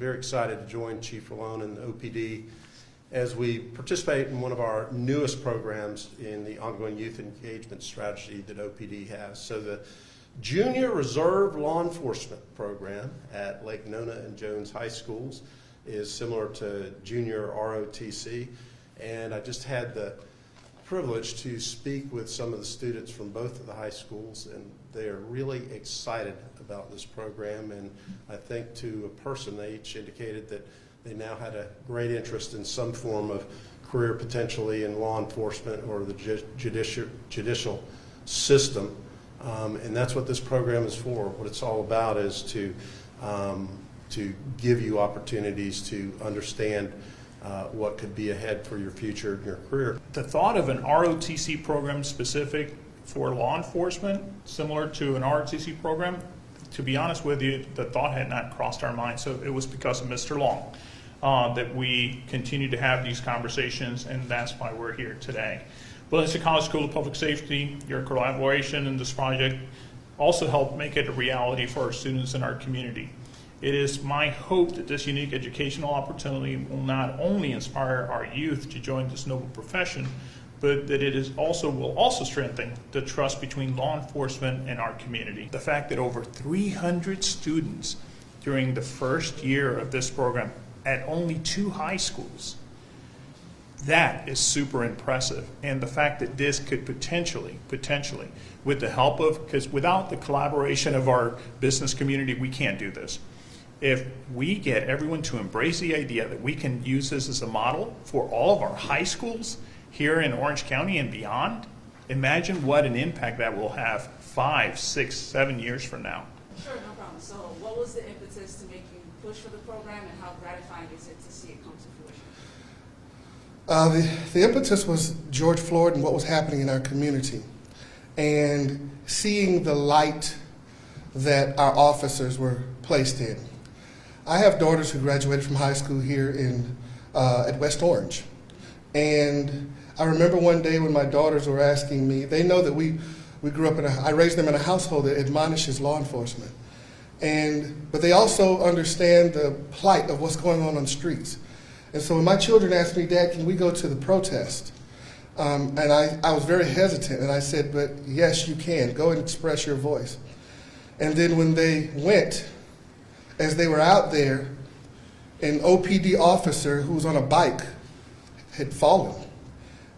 very excited to join Chief Rolon and the OPD as we participate in one of our newest programs in the ongoing youth engagement strategy that OPD has. So the Junior Reserve Law Enforcement Program at Lake Nona and Jones High Schools is similar to Junior ROTC, and I just had the privilege to speak with some of the students from both of the high schools, and they are really excited about this program. And I think to a person, they each indicated that they now had a great interest in some form of career potentially in law enforcement or the judicial system. And that's what this program is for. What it's all about is to give you opportunities to understand what could be ahead for your future and your career. The thought of an ROTC program specific for law enforcement, similar to an ROTC program, to be honest with you, the thought had not crossed our mind. So it was because of Mr. Long that we continue to have these conversations, and that's why we're here today. Williamson College School of Public Safety, your collaboration in this project also helped make it a reality for our students in our community. It is my hope that this unique educational opportunity will not only inspire our youth to join this noble profession, but that it will also strengthen the trust between law enforcement and our community. The fact that over 300 students during the first year of this program at only 2 high schools, that is super impressive. And the fact that this could potentially, with the help of, because without the collaboration of our business community, we can't do this. If we get everyone to embrace the idea that we can use this as a model for all of our high schools here in Orange County and beyond, imagine what an impact that will have 5, 6, 7 years from now. Sure, no problem. So what was the impetus to make you push for the program, and how gratifying is it to see it come to fruition? The impetus was George Floyd and what was happening in our community, and seeing the light that our officers were placed in. I have daughters who graduated from high school here at West Orange, and I remember one day when my daughters were asking me, they know that we grew up I raised them in a household that admonishes law enforcement, but they also understand the plight of what's going on the streets. And so when my children asked me, Dad, can we go to the protest? And I was very hesitant, and I said, but yes, you can. Go and express your voice. And then when they went, as they were out there, an OPD officer who was on a bike had fallen.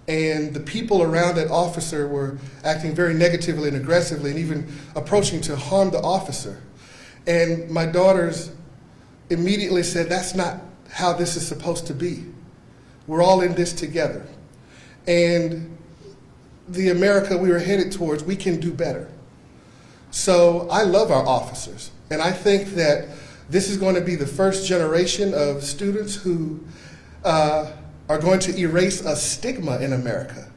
And the people around that officer were acting very negatively and aggressively and even approaching to harm the officer. And my daughters immediately said, that's not how this is supposed to be. We're all in this together. And the America we were headed towards, we can do better. So I love our officers, and I think that this is going to be the first generation of students who are going to erase a stigma in America.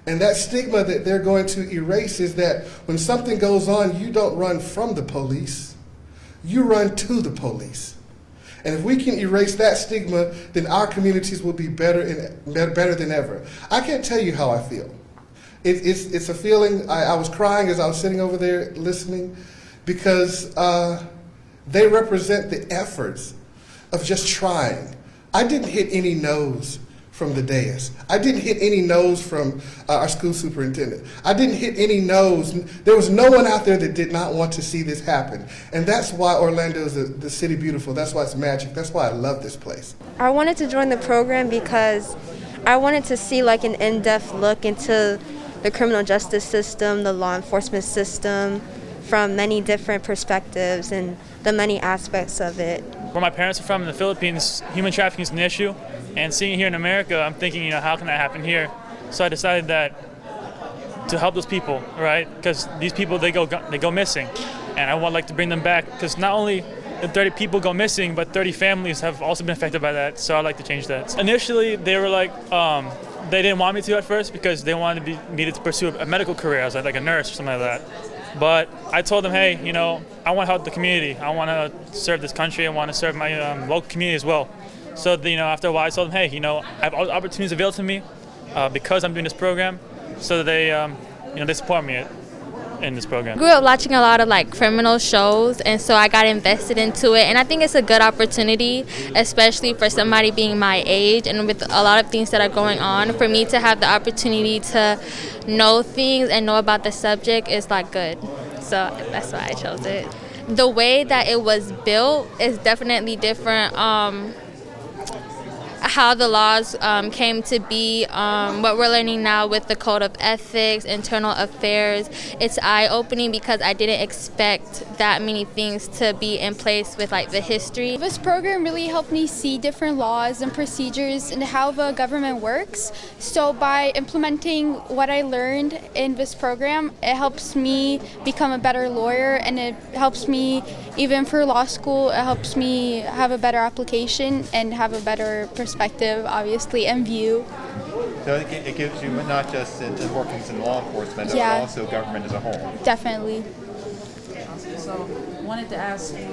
And that stigma that they're going to erase is that when something goes on, you don't run from the police, you run to the police. And if we can erase that stigma, then our communities will be better than ever. I can't tell you how I feel. It's a feeling. I was crying as I was sitting over there listening, because they represent the efforts of just trying. I didn't hit any no's from the dais. I didn't hit any no's from our school superintendent. I didn't hit any no's. There was no one out there that did not want to see this happen. And that's why Orlando is the city beautiful. That's why it's magic. That's why I love this place. I wanted to join the program because I wanted to see like an in-depth look into the criminal justice system, the law enforcement system, from many different perspectives and the many aspects of it. Where my parents are from in the Philippines, human trafficking is an issue. And seeing it here in America, I'm thinking, how can that happen here? So I decided that to help those people, right? Because these people, they go missing. And I would like to bring them back, because not only did 30 people go missing, but 30 families have also been affected by that. So I'd like to change that. Initially, they were like, they didn't want me to at first, because they wanted me to pursue a medical career. I was like a nurse or something like that. But I told them, hey, I want to help the community. I want to serve this country. I want to serve my local community as well. So, after a while, I told them, hey, I have all the opportunities available to me because I'm doing this program. So they, they support me. in this program. I grew up watching a lot of like criminal shows, and so I got invested into it, and I think it's a good opportunity, especially for somebody being my age and with a lot of things that are going on, for me to have the opportunity to know things and know about the subject is like good. So that's why I chose it. The way that it was built is definitely different. How the laws came to be, what we're learning now with the Code of Ethics, Internal Affairs, it's eye-opening because I didn't expect that many things to be in place with like the history. This program really helped me see different laws and procedures and how the government works. So by implementing what I learned in this program, it helps me become a better lawyer, and it helps me even for law school, it helps me have a better application and have a better perspective, obviously, and view. So it gives you not just in workings in law enforcement, but also government as a whole. Definitely. So I wanted to ask you,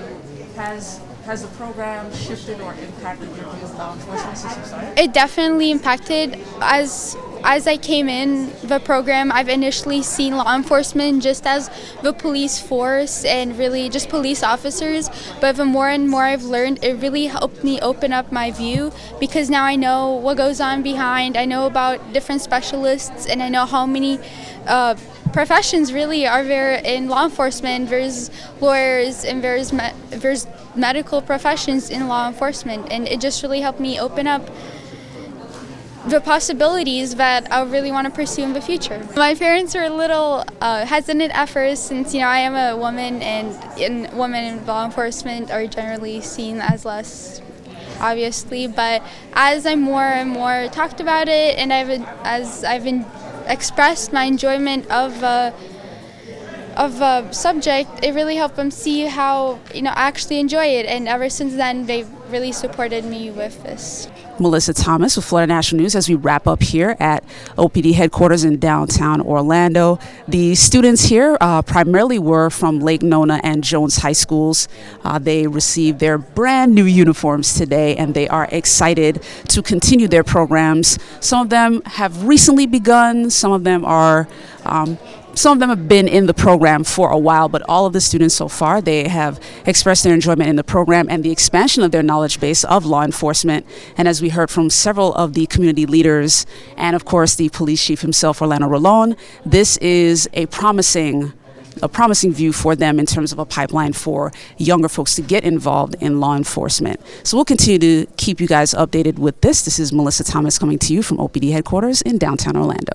has the program shifted or impacted your view of law enforcement since you started? It definitely impacted. As I came in the program, I've initially seen law enforcement just as the police force and really just police officers, but the more and more I've learned, it really helped me open up my view, because now I know what goes on behind, I know about different specialists, and I know how many professions really are there in law enforcement. There's lawyers and there's medical professions in law enforcement, and it just really helped me open up the possibilities that I really want to pursue in the future. My parents were a little hesitant at first, since I am a woman, and women in law enforcement are generally seen as less, obviously. But as I more and more talked about it, and as I've expressed my enjoyment of a subject, it really helped them see how I actually enjoy it, and ever since then they've really supported me with this. Melissa Thomas with Florida National News as we wrap up here at OPD headquarters in downtown Orlando. The students here primarily were from Lake Nona and Jones High Schools. They received their brand new uniforms today, and they are excited to continue their programs. Some of them have recently begun, some of them have been in the program for a while, but all of the students so far, they have expressed their enjoyment in the program and the expansion of their knowledge base of law enforcement. And as we heard from several of the community leaders and, of course, the police chief himself, Orlando Rolon, this is a promising view for them in terms of a pipeline for younger folks to get involved in law enforcement. So we'll continue to keep you guys updated with this. This is Melissa Thomas coming to you from OPD headquarters in downtown Orlando.